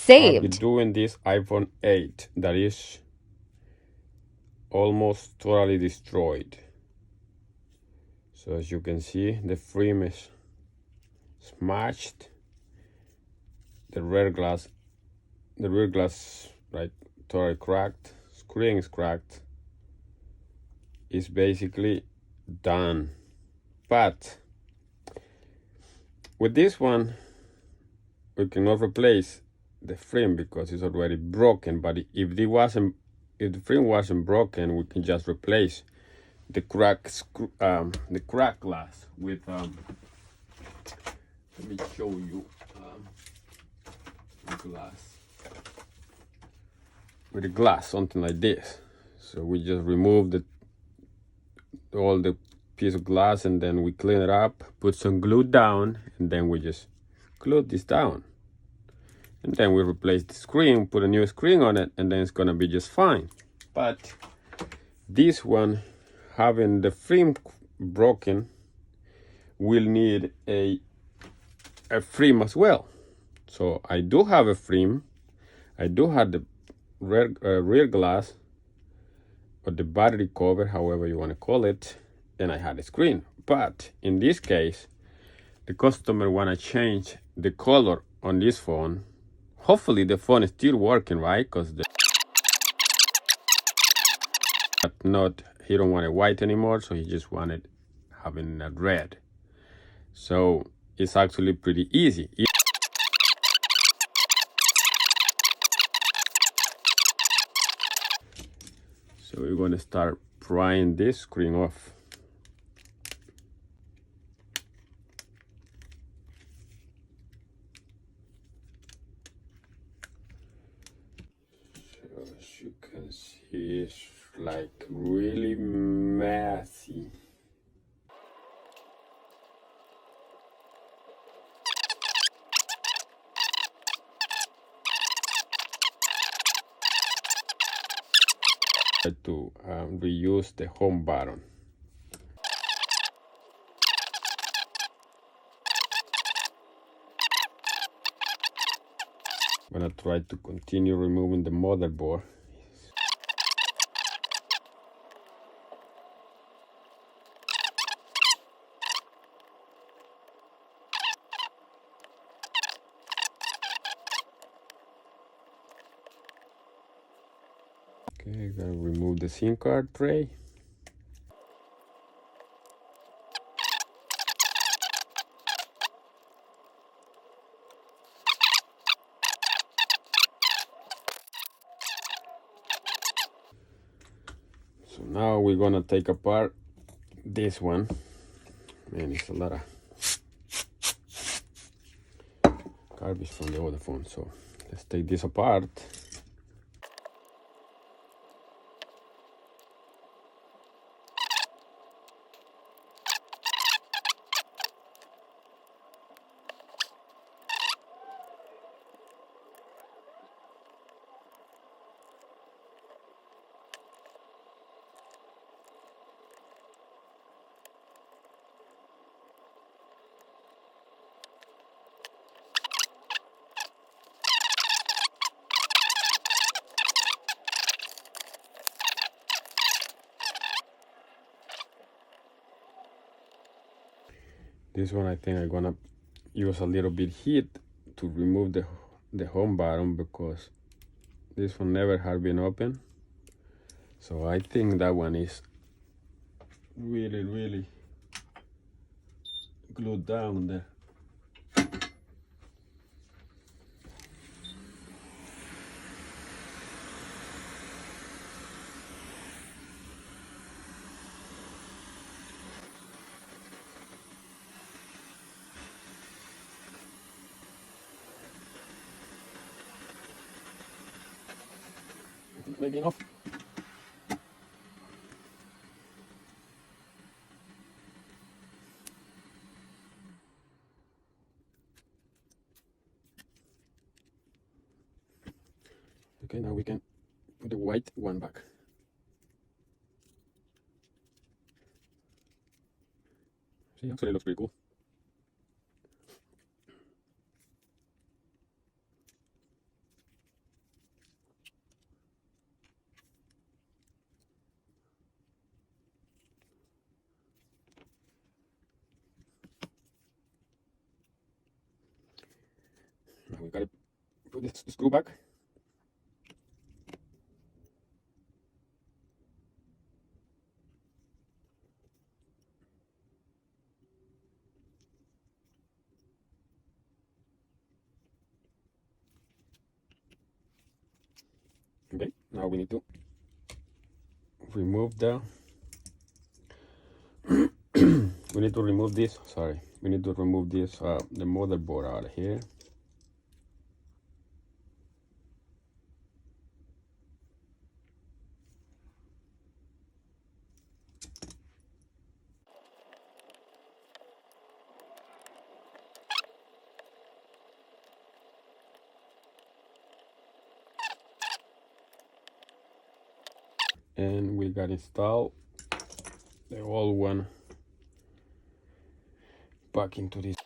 saved. I've been doing this iPhone 8 that is almost totally destroyed. So as you can see, the frame is smashed. The rear glass, right, totally cracked. Screen is cracked. It's basically done. But with this one, we cannot replace the frame because it's already broken. But if the frame wasn't broken, we can just replace the crack glass with let me show you the glass with the glass, something like this. So we just remove all the piece of glass, and then we clean it up, put some glue down, and then we just glue this down, and then we replace the screen, put a new screen on it, and then it's gonna be just fine. But this one, having the frame broken, will need a frame as well. So I do have a frame. I do have the rear glass, or the battery cover, however you want to call it, and I had a screen. But in this case, the customer want to change the color on this phone. Hopefully the phone is still working, right? Because he don't want it white anymore, so he just wanted having a red. So it's actually pretty easy. So we're going to start prying this screen off. So as you can see, it's like really messy. To reuse the home button. I'm gonna try to continue removing the motherboard. Okay, gonna remove the SIM card tray. So now we're gonna take apart this one. Man, it's a lot of garbage from the other phone. So let's take this apart. This one I think I'm gonna use a little bit heat to remove the home button, because this one never had been open. So I think that one is really glued down there. Making off. Okay, now we can put the white one back. See, actually looks pretty cool. we gotta put this screw back. Okay, now we need to remove the we need to remove this, sorry, we need to remove this the motherboard out of here. And we got installed the old one back into this.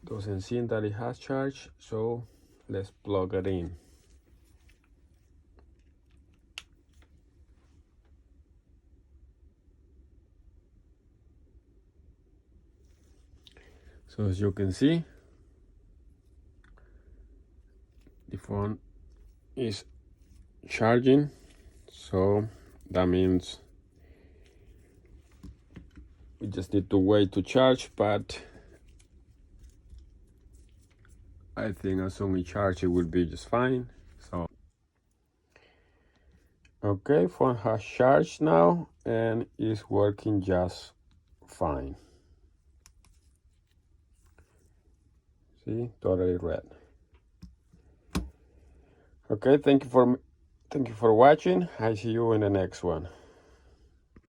Doesn't seem that it has charge, so let's plug it in. So as you can see, the phone is charging, so that means we just need to wait to charge, but I think as soon as we charge it will be just fine. So okay, phone has charged now and is working just fine. See, totally red. Okay, thank you for watching. I see you in the next one.